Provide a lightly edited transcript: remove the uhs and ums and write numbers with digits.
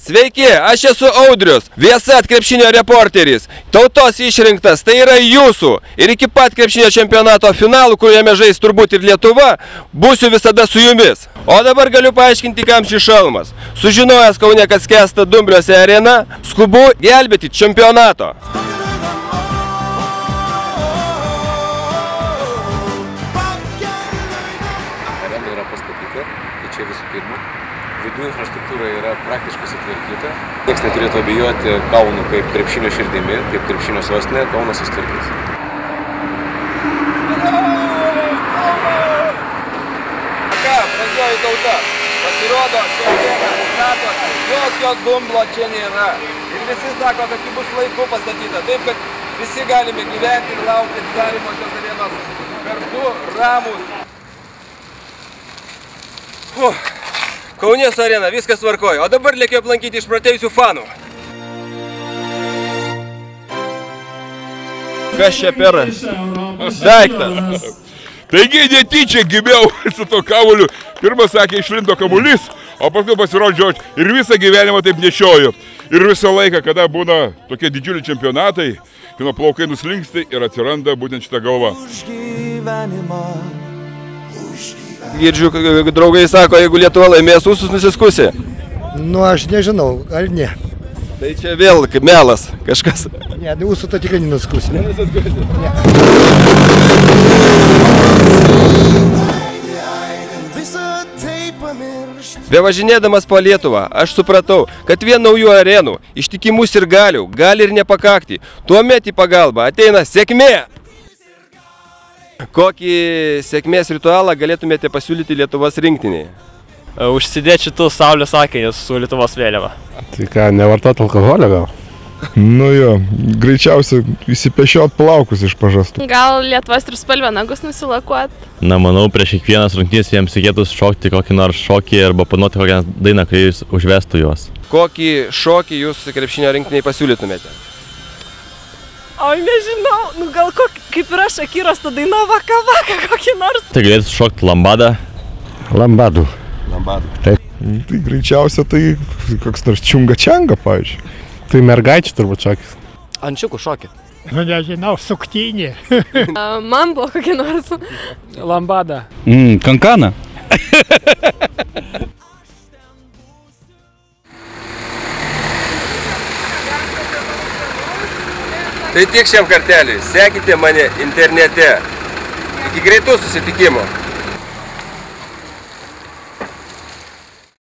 Sveiki, aš esu Audrius, Viasat krepšinio reporteris. Tautos išrinktas, tai yra jūsų. Ir iki pat krepšinio čempionato finalų, kuriame žais turbūt ir Lietuva, būsiu visada su jumis. O dabar galiu paaiškinti, kam šis šalmas. Sužinojęs Kaune, kad skęsta Dumbriuose arena, skubu gelbėti čempionato. Arena yra pastatyta, tai čia visų pirma. Vidų infrastruktūra yra praktiškai sutvarkyta. Niekas neturėtų abejoti Kaunu kaip krepšinio širdimi, kaip krepšinio sostinė, Kaunas susitvarkys. Ką, brangioji tauta, pasirodo, šiandieną statosi, jokio dumblo čia nėra. Ir visi sako, kad ji bus laiku pastatyta, taip kad visi galime gyventi ir laukti atidarymo šios arenos kartu, ramus. Kaunės arena, viskas tvarkoja, o dabar lėkiu aplankyti išprotėjusių fanų. Kas čia per daiktas? Taigi netyčia gimiau su to kamuoliu. Pirmas sakė, išlindo kamuolys, o paskui pasirodžiau ir visą gyvenimą taip nešioju. Ir visą laiką, kada būna tokie didžiuliai čempionatai, kino plaukai nuslinksta ir atsiranda būtent šita galva. Girdžiu, draugai sako, jeigu Lietuva laimės, ūsus nusiskusi. Nu, aš nežinau, ar ne. Tai čia vėl kaip melas kažkas. Ne, ūsų to tikrai nenuskusi. Bevažinėdamas po Lietuvą, aš supratau, kad vien naujų arenų, ištikimų sirgalių gali ir nepakakti. Tuomet į pagalbą ateina sėkmė. Kokį sėkmės ritualą galėtumėte pasiūlyti Lietuvos rinktinėje? Užsidėti šitus saulės akinius su Lietuvos vėliava. Tai ką, nevartot alkoholio gal? Nu jo, greičiausiai įsipešiot plaukus iš pažastų. Gal Lietuvos trispalvę nagus nusilakuot? Na, manau, prieš kiekvienas rungtynės jiems reikėtų šokti kokį nors šokį arba panuoti kokią dainą, kai jūs užvestų juos. Kokį šokį jūs krepšinio rinktiniai pasiūlytumėte? O, nežinau, nu gal kaip yra Šakiros ta daina vaka vaka kokį nors. Tai galėtų šokti lambadą. Lambadų. Taip. Tai greičiausia tai koks nors čiunga-čianga, pavyzdžiui. Tai mergaičių turbūt šokis. Ančiukų šokį. Nu, nežinau, suktinė. Mambo kokį nors. Lambada. Kankana. Tai tiek šiam karteliui. Sekite mane internete. Iki greitų susitikimų.